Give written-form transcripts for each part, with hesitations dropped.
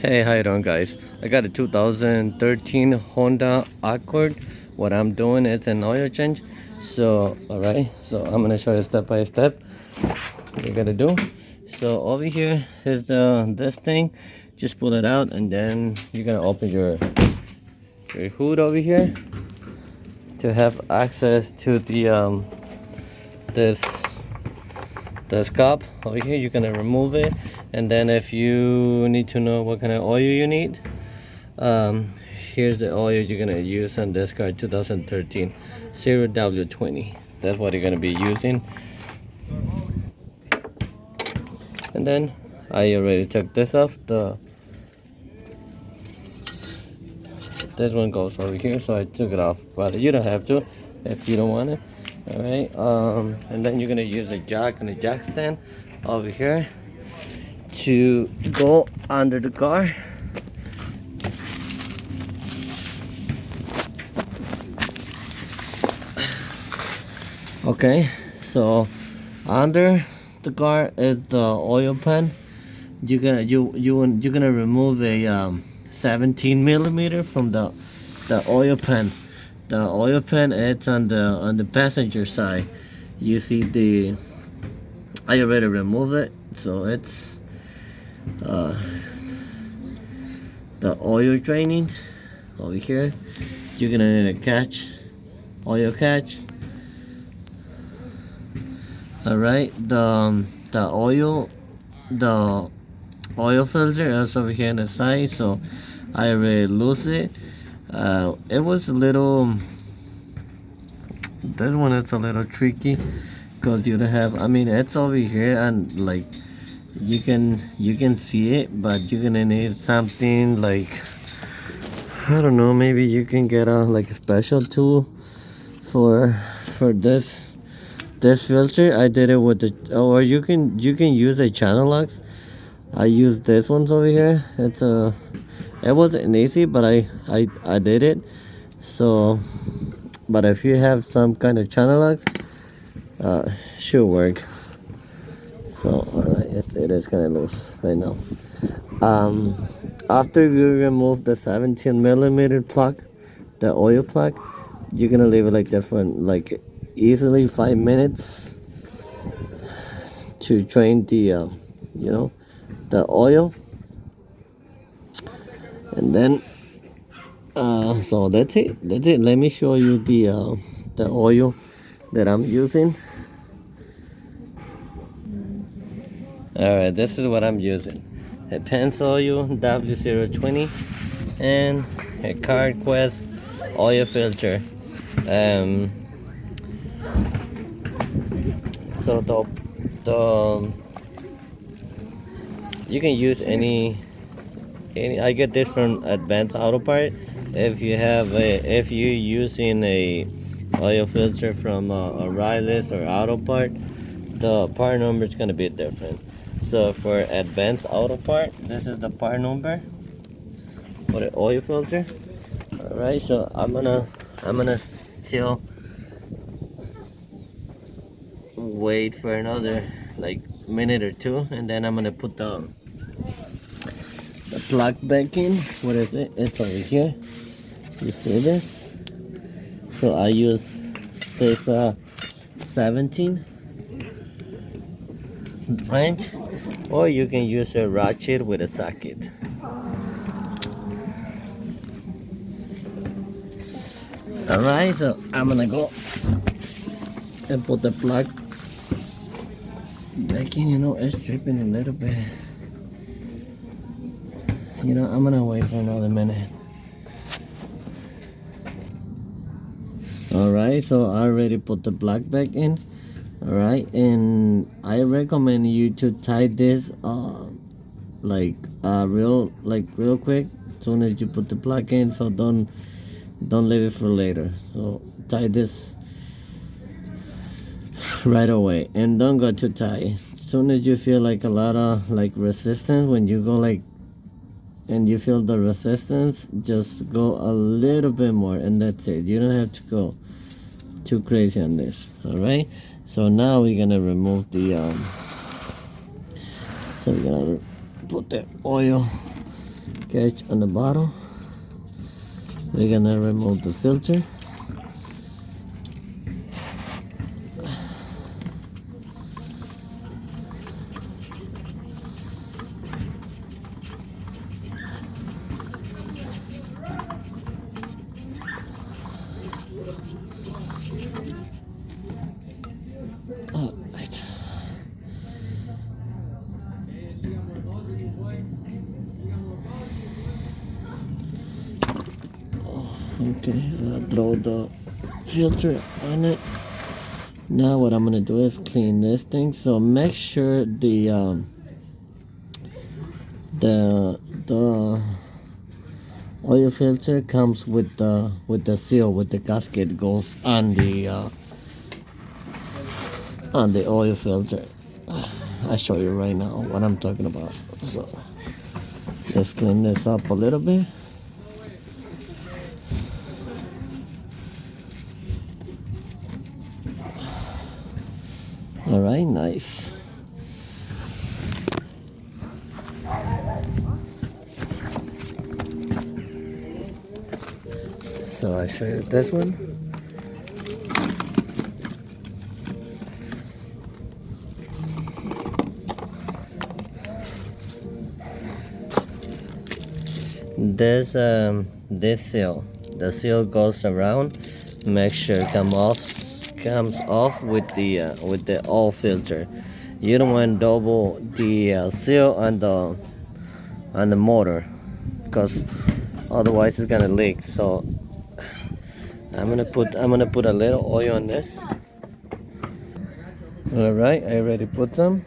Hey, how you doing, guys? I got a 2013 Honda Accord. What I'm doing is an oil change. So, alright, so I'm gonna show you step by step what you gotta do. So over here is this thing. Just pull it out, and then you're gonna open your hood over here to have access to the this this cup over here. You're gonna remove it, and then if you need to know what kind of oil you need, um, here's the oil you're gonna use on this car, 2013 0W20. That's what you're gonna be using. And then I already took this off. This one goes over here, so I took it off, but you don't have to if you don't want it. All right. And then you're gonna use a jack and a jack stand over here to go under the car. Okay, so under the car is the oil pan. You're gonna remove a 17 millimeter from the oil pan. The oil pan is on the passenger side. You see I already removed it, so it's the oil draining over here. You're gonna need a catch, oil catch. All right, the oil filter is over here on the side, so I already lose it. It was a little, this one is a little tricky because you don't have, I mean, it's over here, and like you can see it, but you're gonna need something like, I don't know, maybe you can get a like a special tool for this filter. I did it with the, or you can use a channel locks. I used this ones over here. It wasn't easy, but I did it. So, but if you have some kind of channel locks, should work. So, alright, it is kind of loose right now. After you remove the 17 millimeter plug, the oil plug, you're gonna leave it like that for like easily 5 minutes to drain the the oil. And then so that's it. Let me show you the oil that I'm using. All right, this is what I'm using: a Pennzoil W020 and a CarQuest oil filter. So the you can use any. I get this from Advanced Auto Part. If you're using a oil filter from O'Reilly's or Auto Part, the part number is gonna be different. So for Advanced Auto Part, this is the part number for the oil filter. All right, so I'm gonna still wait for another like minute or two, and then I'm gonna put the plug back in. What is it? It's over here. You see this? So I use this 17 wrench, or you can use a ratchet with a socket. Alright, so I'm gonna go and put the plug back in. You know, it's dripping a little bit. You know, I'm gonna wait for another minute. Alright, so I already put the plug back in. Alright, and I recommend you to tie this real quick as soon as you put the plug in, so don't leave it for later. So tie this right away, and don't go too tight. As soon as you feel like a lot of like resistance, when you go like and you feel the resistance, just go a little bit more, and that's it. You don't have to go too crazy on this. All right, so now we're gonna remove the so we're gonna put the oil sketch on the bottom. We're gonna remove the filter. Alright. Okay, so I throw the filter on it. Now what I'm gonna do is clean this thing. So make sure the oil filter comes with the seal, with the gasket goes on the oil filter. I'll show you right now what I'm talking about. So let's clean this up a little bit. All right, nice. So I show you this one. This seal, the seal goes around. Make sure it comes off with the oil filter. You don't want double the seal on the motor, because otherwise it's gonna leak. So I'm gonna put a little oil on this. All right, I already put some.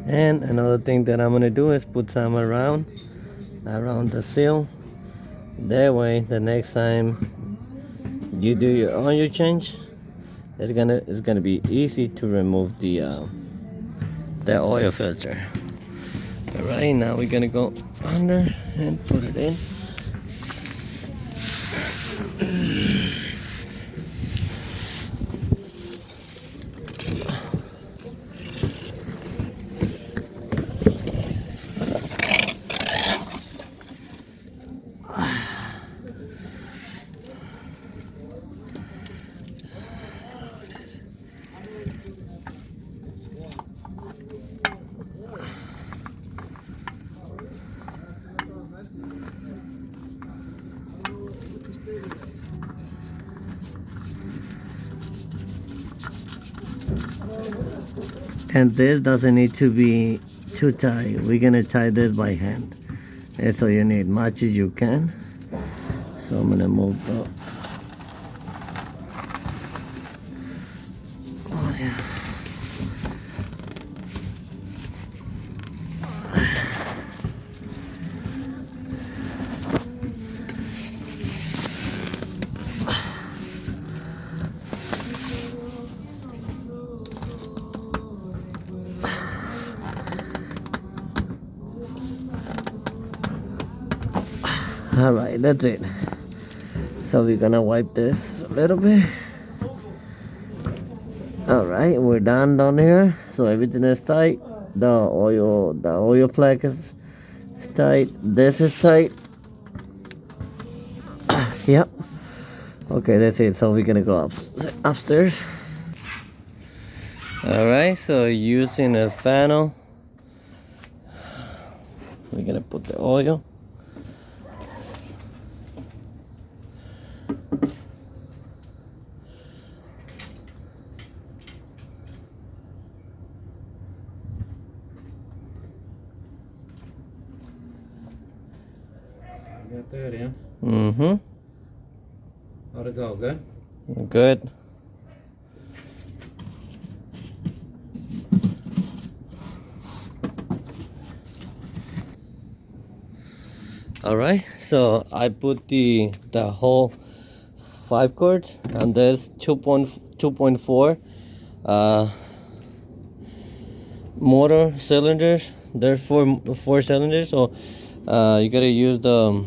And another thing that I'm gonna do is put some around the seal. That way, the next time you do your oil change, it's gonna be easy to remove the oil filter. All right, now we're gonna go under and put it in. And this doesn't need to be too tight. We're gonna tie this by hand. That's all you need, much as you can. So I'm gonna move the all right, that's it. So we're gonna wipe this a little bit. All right, we're done down here. So everything is tight. The oil plug is tight. This is tight. Yep. Okay, that's it. So we're gonna go upstairs. All right, so using a funnel, we're gonna put the oil. Got that in. Mm-hmm. How'd it go? Good? Good. All right, so I put the whole 5 cords on this 2.4 motor cylinders. There's four cylinders, so you gotta use the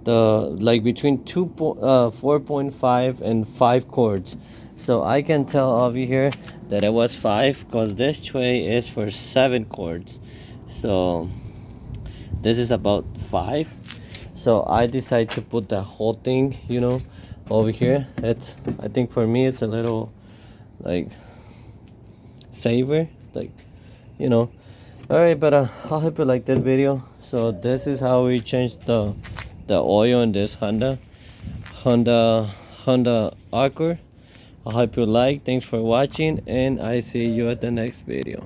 like between 4.5 and 5 cords. So I can tell over here that it was 5 because this tray is for 7 cords. So this is about 5. So I decided to put the whole thing, you know, over here. It's, I think for me it's a little like saver, like, you know. All right, but I hope you like this video. So this is how we changed the oil in this Honda Accord. I hope you like. Thanks for watching, and I see you at the next video.